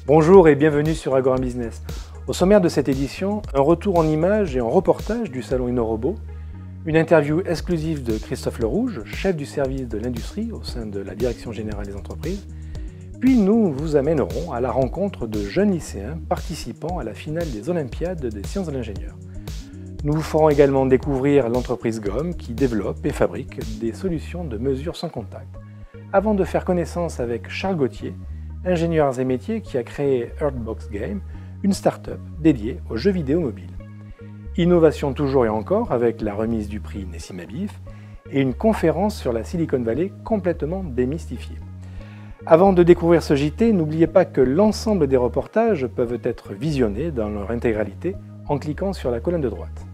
Bonjour et bienvenue sur Agora Business. Au sommaire de cette édition, un retour en images et en reportage du salon InnoRobot, une interview exclusive de Christophe Lerouge, chef du service de l'industrie au sein de la Direction Générale des Entreprises, puis nous vous amènerons à la rencontre de jeunes lycéens participant à la finale des Olympiades des sciences de l'ingénieur. Nous vous ferons également découvrir l'entreprise GOM qui développe et fabrique des solutions de mesure sans contact, avant de faire connaissance avec Charles Gauthier, ingénieur arts et métiers qui a créé Earthbox Game, une start-up dédiée aux jeux vidéo mobiles. Innovation toujours et encore avec la remise du prix Nessim Habif et une conférence sur la Silicon Valley complètement démystifiée. Avant de découvrir ce JT, n'oubliez pas que l'ensemble des reportages peuvent être visionnés dans leur intégralité en cliquant sur la colonne de droite.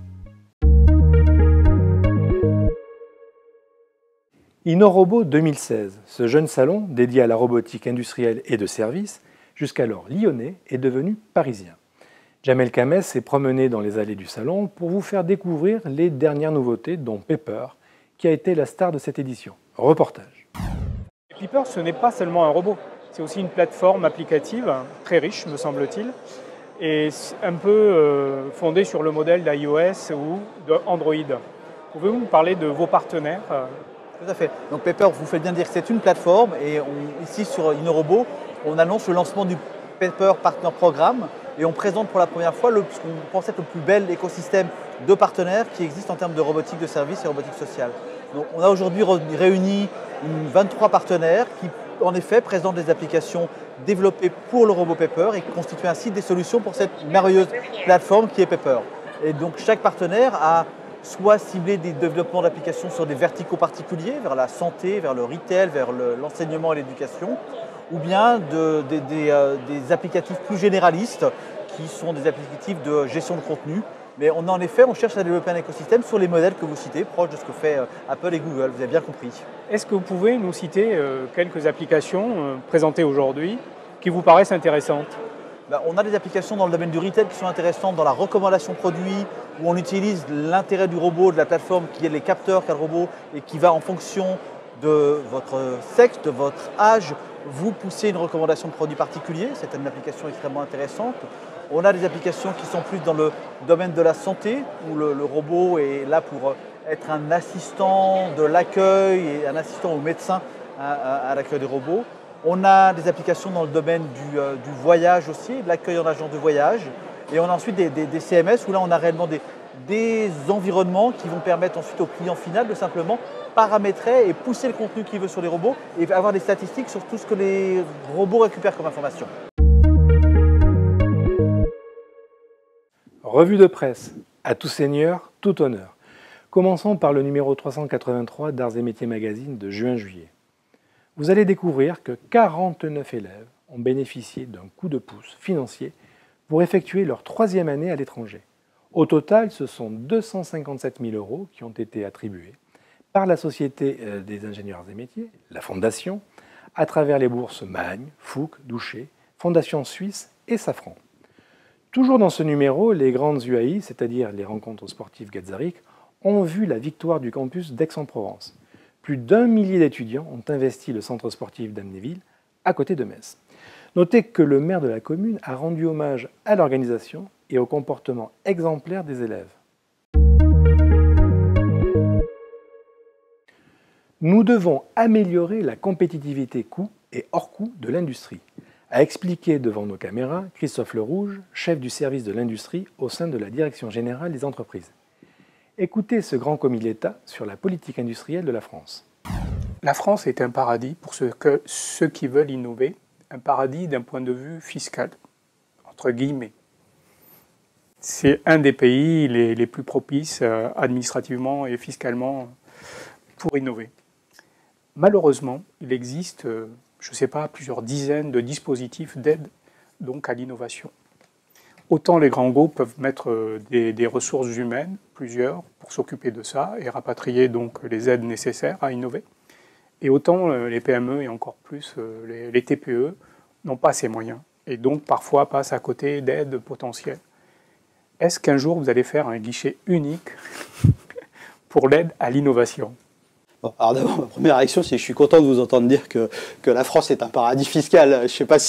InnoRobot 2016, ce jeune salon dédié à la robotique industrielle et de service, jusqu'alors lyonnais, est devenu parisien. Jamel Kames s'est promené dans les allées du salon pour vous faire découvrir les dernières nouveautés, dont Pepper, qui a été la star de cette édition. Reportage. Pepper, ce n'est pas seulement un robot, c'est aussi une plateforme applicative très riche, me semble-t-il, et un peu fondée sur le modèle d'iOS ou d'Android. Pouvez-vous nous parler de vos partenaires ? Tout à fait. Donc Pepper, vous faites bien dire que c'est une plateforme et ici sur InnoRobot, on annonce le lancement du Pepper Partner Programme et on présente pour la première fois ce qu'on pense être le plus bel écosystème de partenaires qui existe en termes de robotique de service et robotique sociale. Donc on a aujourd'hui réuni 23 partenaires qui en effet présentent des applications développées pour le robot Pepper et qui constituent ainsi des solutions pour cette merveilleuse plateforme qui est Pepper. Et donc chaque partenaire a soit cibler des développements d'applications sur des verticaux particuliers, vers la santé, vers le retail, vers l'enseignement et l'éducation, ou bien des applicatifs plus généralistes qui sont des applicatifs de gestion de contenu. Mais on cherche à développer un écosystème sur les modèles que vous citez, proche de ce que fait Apple et Google, vous avez bien compris. Est-ce que vous pouvez nous citer quelques applications présentées aujourd'hui qui vous paraissent intéressantes ? On a des applications dans le domaine du retail qui sont intéressantes dans la recommandation de produits, où on utilise l'intérêt du robot, de la plateforme qui est les capteurs qu'a le robot et qui va en fonction de votre sexe, de votre âge, vous pousser une recommandation de produits particuliers. C'est une application extrêmement intéressante. On a des applications qui sont plus dans le domaine de la santé, où le robot est là pour être un assistant de l'accueil et un assistant au médecin à l'accueil des robots. On a des applications dans le domaine du voyage aussi, de l'accueil en agence de voyage. Et on a ensuite des CMS où là on a réellement des environnements qui vont permettre ensuite au client final de simplement paramétrer et pousser le contenu qu'il veut sur les robots et avoir des statistiques sur tout ce que les robots récupèrent comme information. Revue de presse. À tout seigneur, tout honneur. Commençons par le numéro 383 d'Arts et Métiers Magazine de juin-juillet. Vous allez découvrir que 49 élèves ont bénéficié d'un coup de pouce financier pour effectuer leur 3e année à l'étranger. Au total, ce sont 257 000 € qui ont été attribués par la Société des ingénieurs et métiers, la Fondation, à travers les bourses Magne, Fouque, Doucher, Fondation Suisse et Safran. Toujours dans ce numéro, les grandes UAI, c'est-à-dire les rencontres sportives Gazzaric, ont vu la victoire du campus d'Aix-en-Provence. Plus d'1 millier d'étudiants ont investi le centre sportif d'Amnéville, à côté de Metz. Notez que le maire de la commune a rendu hommage à l'organisation et au comportement exemplaire des élèves. Nous devons améliorer la compétitivité coût et hors coût de l'industrie, a expliqué devant nos caméras Christophe Lerouge, chef du service de l'industrie au sein de la Direction Générale des Entreprises. Écoutez ce grand commis de l'État sur la politique industrielle de la France. La France est un paradis pour ceux qui veulent innover, un paradis d'un point de vue fiscal, entre guillemets. C'est un des pays les plus propices administrativement et fiscalement pour innover. Malheureusement, il existe, je ne sais pas, plusieurs dizaines de dispositifs d'aide donc à l'innovation. Autant les grands groupes peuvent mettre des ressources humaines, plusieurs, pour s'occuper de ça et rapatrier donc les aides nécessaires à innover. Et autant les PME et encore plus les TPE n'ont pas ces moyens et donc parfois passent à côté d'aides potentielles. Est-ce qu'un jour vous allez faire un guichet unique pour l'aide à l'innovation ? Bon, alors d'abord, ma première réaction, c'est que je suis content de vous entendre dire que la France est un paradis fiscal. Je ne sais pas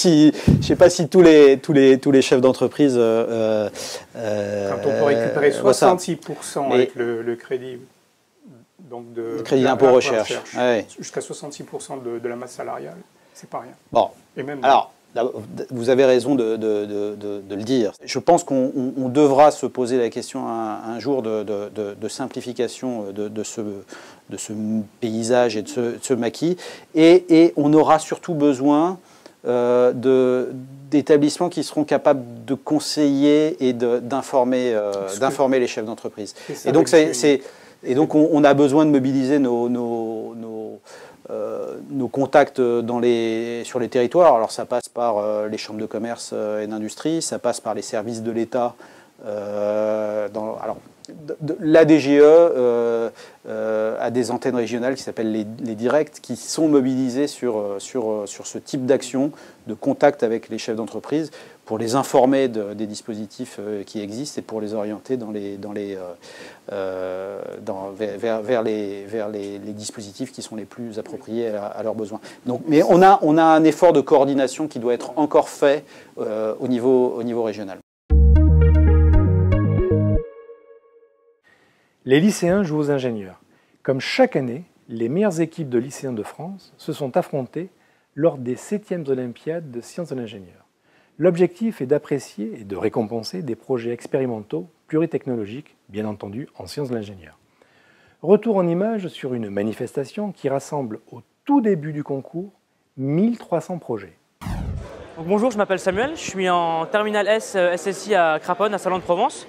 si tous les chefs d'entreprise... Quand on peut récupérer 66% avec le crédit, donc le crédit d'impôt recherche, ouais. Jusqu'à 66% de la masse salariale, c'est pas rien. Bon, et même alors... Vous avez raison de le dire. Je pense qu'on devra se poser la question un jour de simplification de ce paysage et de ce maquis. Et on aura surtout besoin d'établissements qui seront capables de conseiller et d'informer les chefs d'entreprise. Et donc, on a besoin de mobiliser nos contacts sur les territoires. Alors ça passe par les chambres de commerce et d'industrie, ça passe par les services de l'État. La DGE a des antennes régionales qui s'appellent les directs, qui sont mobilisés sur ce type d'action, de contact avec les chefs d'entreprise, pour les informer des dispositifs qui existent et pour les orienter vers les dispositifs qui sont les plus appropriés à leurs besoins. Donc, mais on a un effort de coordination qui doit être encore fait au niveau régional. Les lycéens jouent aux ingénieurs. Comme chaque année, les meilleures équipes de lycéens de France se sont affrontées lors des 7e Olympiades de sciences de l'ingénieur. L'objectif est d'apprécier et de récompenser des projets expérimentaux pluritechnologiques, bien entendu en sciences de l'ingénieur. Retour en images sur une manifestation qui rassemble au tout début du concours 1300 projets. Donc bonjour, je m'appelle Samuel, je suis en terminale S SSI à Craponne, à Salon de Provence.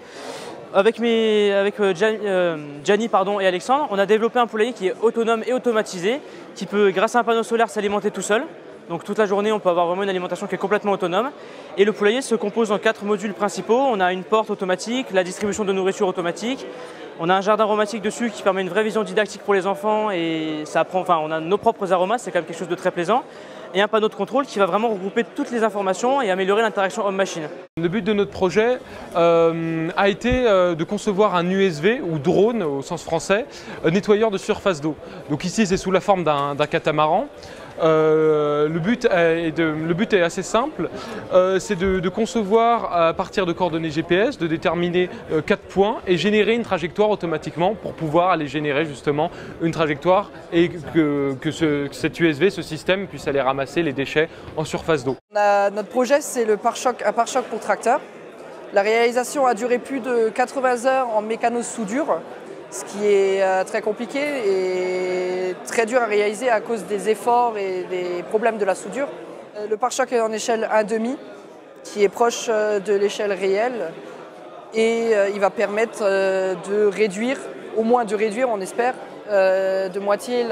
Avec Gianni et Alexandre, on a développé un poulailler qui est autonome et automatisé, qui peut, grâce à un panneau solaire, s'alimenter tout seul. Donc toute la journée, on peut avoir vraiment une alimentation qui est complètement autonome. Et le poulailler se compose en 4 modules principaux. On a une porte automatique, la distribution de nourriture automatique. On a un jardin aromatique dessus qui permet une vraie vision didactique pour les enfants. Et on a nos propres aromas, c'est quand même quelque chose de très plaisant. Et un panneau de contrôle qui va vraiment regrouper toutes les informations et améliorer l'interaction homme-machine. Le but de notre projet a été de concevoir un USV, ou drone au sens français, nettoyeur de surface d'eau. Donc ici, c'est sous la forme d'un catamaran. Le but est assez simple, c'est de concevoir à partir de coordonnées GPS, de déterminer 4 points et générer une trajectoire automatiquement pour pouvoir aller générer justement une trajectoire et que cet USV, ce système, puisse aller ramasser les déchets en surface d'eau. Notre projet, c'est un pare-choc pour tracteur. La réalisation a duré plus de 80 heures en mécano-soudure, ce qui est très compliqué et très dur à réaliser à cause des efforts et des problèmes de la soudure. Le pare-choc est en échelle 1,5, qui est proche de l'échelle réelle, et il va permettre de réduire, on espère, de moitié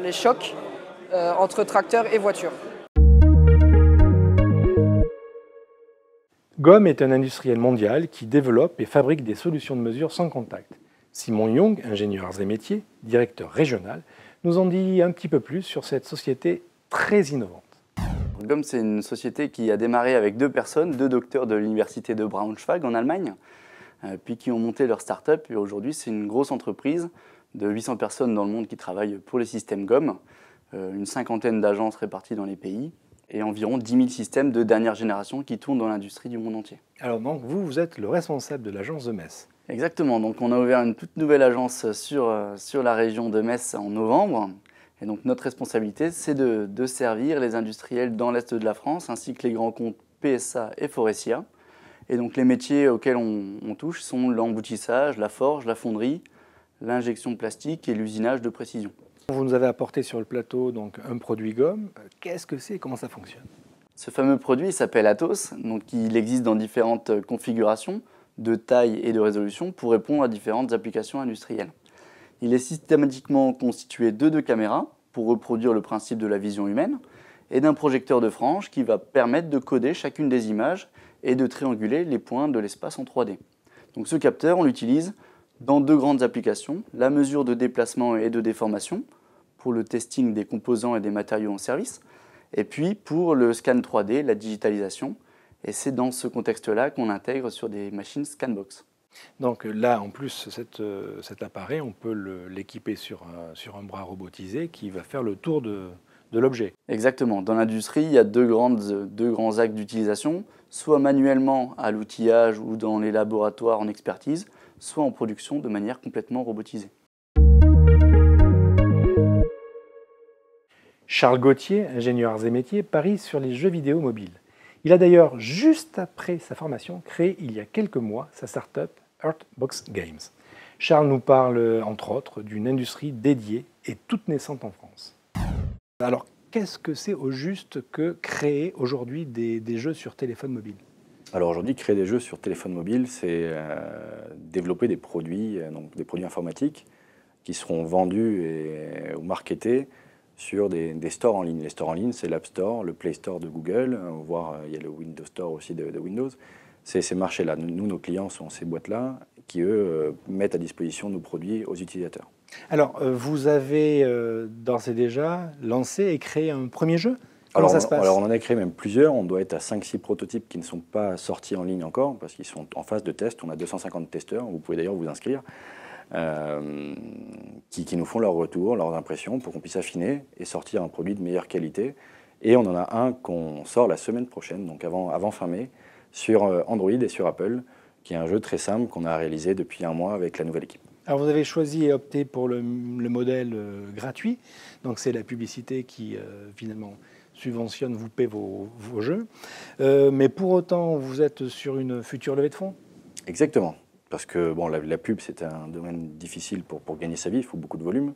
les chocs entre tracteurs et voitures. GOM est un industriel mondial qui développe et fabrique des solutions de mesure sans contact. Simon Young, ingénieur arts et métiers, directeur régional, nous en dit un petit peu plus sur cette société très innovante. GOM, c'est une société qui a démarré avec 2 personnes, 2 docteurs de l'université de Braunschweig en Allemagne, puis qui ont monté leur start-up. Et aujourd'hui, c'est une grosse entreprise de 800 personnes dans le monde qui travaillent pour les systèmes GOM, une 50aine d'agences réparties dans les pays, et environ 10 000 systèmes de dernière génération qui tournent dans l'industrie du monde entier. Alors donc, vous êtes le responsable de l'agence de Metz. Exactement, donc on a ouvert une toute nouvelle agence sur la région de Metz en novembre. Et donc notre responsabilité, c'est de servir les industriels dans l'Est de la France, ainsi que les grands comptes PSA et Forestia. Et donc les métiers auxquels on touche sont l'emboutissage, la forge, la fonderie, l'injection de plastique et l'usinage de précision. Vous nous avez apporté sur le plateau donc, un produit GOM. Qu'est-ce que c'est et comment ça fonctionne? Ce fameux produit s'appelle Atos, donc il existe dans différentes configurations de taille et de résolution pour répondre à différentes applications industrielles. Il est systématiquement constitué de 2 caméras pour reproduire le principe de la vision humaine et d'un projecteur de frange qui va permettre de coder chacune des images et de trianguler les points de l'espace en 3D. Donc ce capteur, on l'utilise dans 2 grandes applications, la mesure de déplacement et de déformation pour le testing des composants et des matériaux en service, et puis pour le scan 3D, la digitalisation. Et c'est dans ce contexte-là qu'on intègre sur des machines Scanbox. Donc là, en plus, cet appareil, on peut l'équiper sur un bras robotisé qui va faire le tour de l'objet. Exactement. Dans l'industrie, il y a deux grands axes d'utilisation, soit manuellement à l'outillage ou dans les laboratoires en expertise, soit en production de manière complètement robotisée. Charles Gauthier, ingénieur arts et métiers, parie sur les jeux vidéo mobiles. Il a d'ailleurs, juste après sa formation, créé il y a quelques mois sa start-up Earthbox Games. Charles nous parle, entre autres, d'une industrie dédiée et toute naissante en France. Alors, qu'est-ce que c'est au juste que créer aujourd'hui des jeux sur téléphone mobile ? Alors aujourd'hui, créer des jeux sur téléphone mobile, c'est développer des produits informatiques qui seront vendus ou marketés sur des stores en ligne. Les stores en ligne, c'est l'App Store, le Play Store de Google, voire il y a le Windows Store aussi de Windows. C'est ces marchés-là. Nous, nos clients sont ces boîtes-là qui, eux, mettent à disposition nos produits aux utilisateurs. Alors, vous avez d'ores et déjà lancé et créé un premier jeu ? Comment ça se passe ? Alors, on en a créé même plusieurs. On doit être à 5-6 prototypes qui ne sont pas sortis en ligne encore parce qu'ils sont en phase de test. On a 250 testeurs. Vous pouvez d'ailleurs vous inscrire. Qui nous font leur retour, leurs impressions pour qu'on puisse affiner et sortir un produit de meilleure qualité. Et on en a un qu'on sort la semaine prochaine, donc avant fin mai, sur Android et sur Apple, qui est un jeu très simple qu'on a réalisé depuis un mois avec la nouvelle équipe. Alors vous avez choisi et opté pour le modèle gratuit, donc c'est la publicité qui finalement subventionne, vous paie vos jeux. Mais pour autant, vous êtes sur une future levée de fonds ? Exactement. Parce que bon, la pub, c'est un domaine difficile pour gagner sa vie, il faut beaucoup de volume,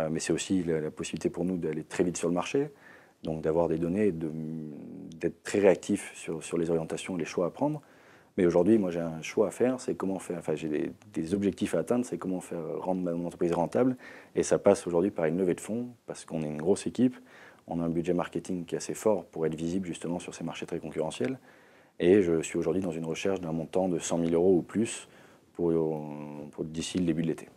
mais c'est aussi la possibilité pour nous d'aller très vite sur le marché, donc d'avoir des données, d'être très réactif sur les orientations et les choix à prendre. Mais aujourd'hui, moi j'ai un choix à faire, c'est comment faire, enfin j'ai des objectifs à atteindre, c'est comment faire rendre mon entreprise rentable, et ça passe aujourd'hui par une levée de fonds, parce qu'on est une grosse équipe, on a un budget marketing qui est assez fort pour être visible justement sur ces marchés très concurrentiels, et je suis aujourd'hui dans une recherche d'un montant de 100 000 € ou plus, pour d'ici le début de l'été.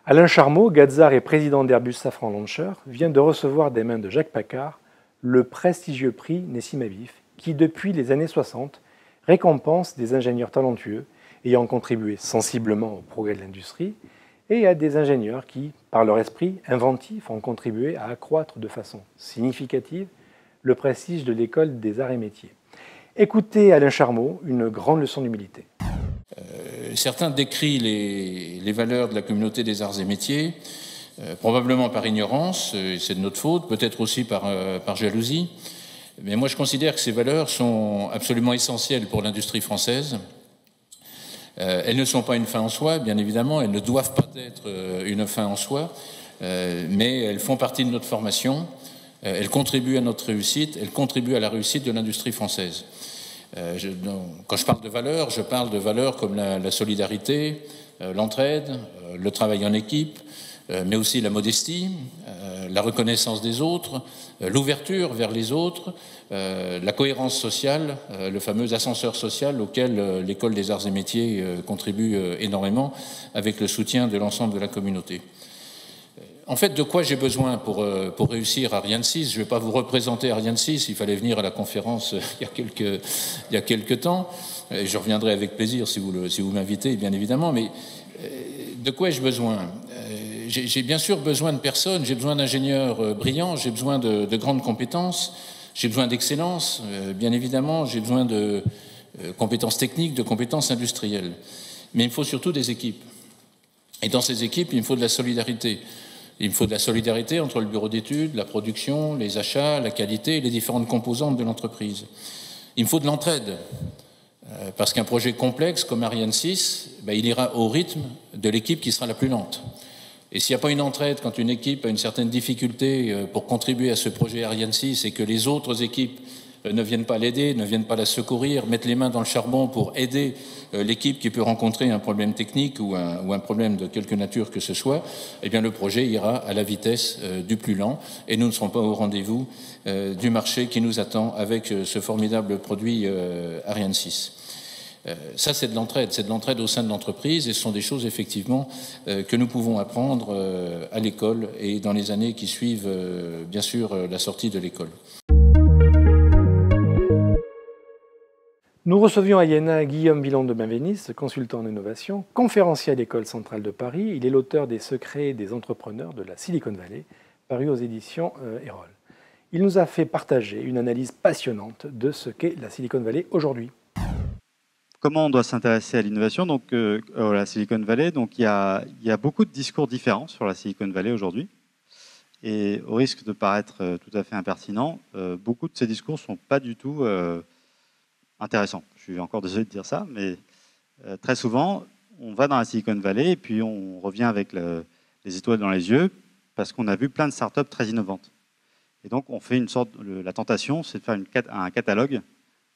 Alain Charmeau, Gazar et président d'Airbus Safran Launcher, vient de recevoir des mains de Jacques Paccard le prestigieux prix Nessim Habif, qui depuis les années 60 récompense des ingénieurs talentueux ayant contribué sensiblement au progrès de l'industrie et à des ingénieurs qui, par leur esprit inventif, ont contribué à accroître de façon significative le prestige de l'école des arts et métiers. Écoutez Alain Charmeau, une grande leçon d'humilité. Certains décrient les valeurs de la communauté des arts et métiers, probablement par ignorance, c'est de notre faute, peut-être aussi par jalousie. Mais moi je considère que ces valeurs sont absolument essentielles pour l'industrie française. Elles ne sont pas une fin en soi, bien évidemment, elles ne doivent pas être une fin en soi, mais elles font partie de notre formation. Elle contribue à notre réussite, elle contribue à la réussite de l'industrie française. Quand je parle de valeurs comme la solidarité, l'entraide, le travail en équipe, mais aussi la modestie, la reconnaissance des autres, l'ouverture vers les autres, la cohérence sociale, le fameux ascenseur social auquel l'École des arts et métiers contribue énormément avec le soutien de l'ensemble de la communauté. En fait, de quoi j'ai besoin pour réussir à Ariane 6 ? Je ne vais pas vous représenter Ariane 6, il fallait venir à la conférence il y a quelques temps, et je reviendrai avec plaisir si vous m'invitez, bien évidemment, mais de quoi ai-je besoin ? J'ai bien sûr besoin de personnes, j'ai besoin d'ingénieurs brillants, j'ai besoin de grandes compétences, j'ai besoin d'excellence, bien évidemment, j'ai besoin de compétences techniques, de compétences industrielles. Mais il me faut surtout des équipes. Et dans ces équipes, il me faut de la solidarité. Il me faut de la solidarité entre le bureau d'études, la production, les achats, la qualité et les différentes composantes de l'entreprise. Il me faut de l'entraide, parce qu'un projet complexe comme Ariane 6, il ira au rythme de l'équipe qui sera la plus lente. Et s'il n'y a pas une entraide, quand une équipe a une certaine difficulté pour contribuer à ce projet Ariane 6 et que les autres équipes ne viennent pas l'aider, ne viennent pas la secourir, mettre les mains dans le charbon pour aider l'équipe qui peut rencontrer un problème technique ou un problème de quelque nature que ce soit, eh bien le projet ira à la vitesse du plus lent et nous ne serons pas au rendez-vous du marché qui nous attend avec ce formidable produit Ariane 6. Ça, c'est de l'entraide au sein de l'entreprise et ce sont des choses effectivement que nous pouvons apprendre à l'école et dans les années qui suivent bien sûr la sortie de l'école. Nous recevions à Iéna Guillaume Villon de Benveniste, consultant en innovation, conférencier à l'École centrale de Paris. Il est l'auteur des Secrets des entrepreneurs de la Silicon Valley, paru aux éditions Erol. Il nous a fait partager une analyse passionnante de ce qu'est la Silicon Valley aujourd'hui. Comment on doit s'intéresser à l'innovation, donc la Silicon Valley. Donc il y a beaucoup de discours différents sur la Silicon Valley aujourd'hui. Et au risque de paraître tout à fait impertinent, beaucoup de ces discours ne sont pas du tout intéressants. Je suis encore désolé de dire ça, mais très souvent, on va dans la Silicon Valley et puis on revient avec les étoiles dans les yeux parce qu'on a vu plein de startups très innovantes. Et donc on fait la tentation, c'est de faire un catalogue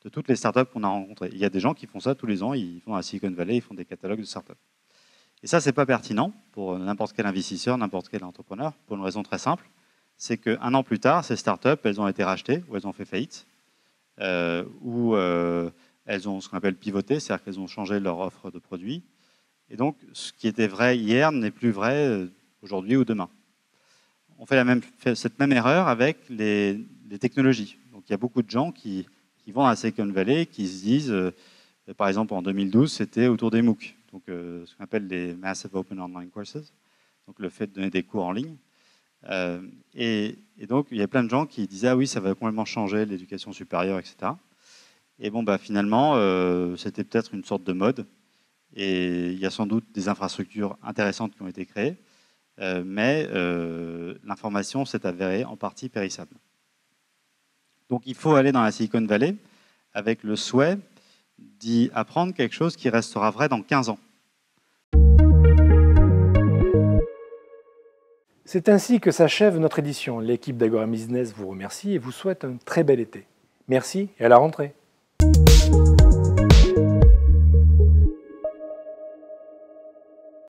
de toutes les startups qu'on a rencontrées. Il y a des gens qui font ça tous les ans, ils vont à Silicon Valley, ils font des catalogues de startups. Et ça, c'est pas pertinent pour n'importe quel investisseur, n'importe quel entrepreneur, pour une raison très simple, c'est qu'un an plus tard, ces startups, elles ont été rachetées, ou elles ont fait faillite, ou elles ont ce qu'on appelle pivoté, c'est-à-dire qu'elles ont changé leur offre de produits. Et donc, ce qui était vrai hier n'est plus vrai aujourd'hui ou demain. On fait cette même erreur avec les technologies. Donc, il y a beaucoup de gens qui vont à la Silicon Valley, qui se disent, par exemple en 2012, c'était autour des MOOC, donc ce qu'on appelle les Massive Open Online Courses, donc le fait de donner des cours en ligne. Et donc il y a plein de gens qui disaient, ah oui, ça va complètement changer l'éducation supérieure, etc. Et bon, bah, finalement, c'était peut-être une sorte de mode, et il y a sans doute des infrastructures intéressantes qui ont été créées, mais l'information s'est avérée en partie périssable. Donc il faut aller dans la Silicon Valley avec le souhait d'y apprendre quelque chose qui restera vrai dans 15 ans. C'est ainsi que s'achève notre édition. L'équipe d'Agora Business vous remercie et vous souhaite un très bel été. Merci et à la rentrée.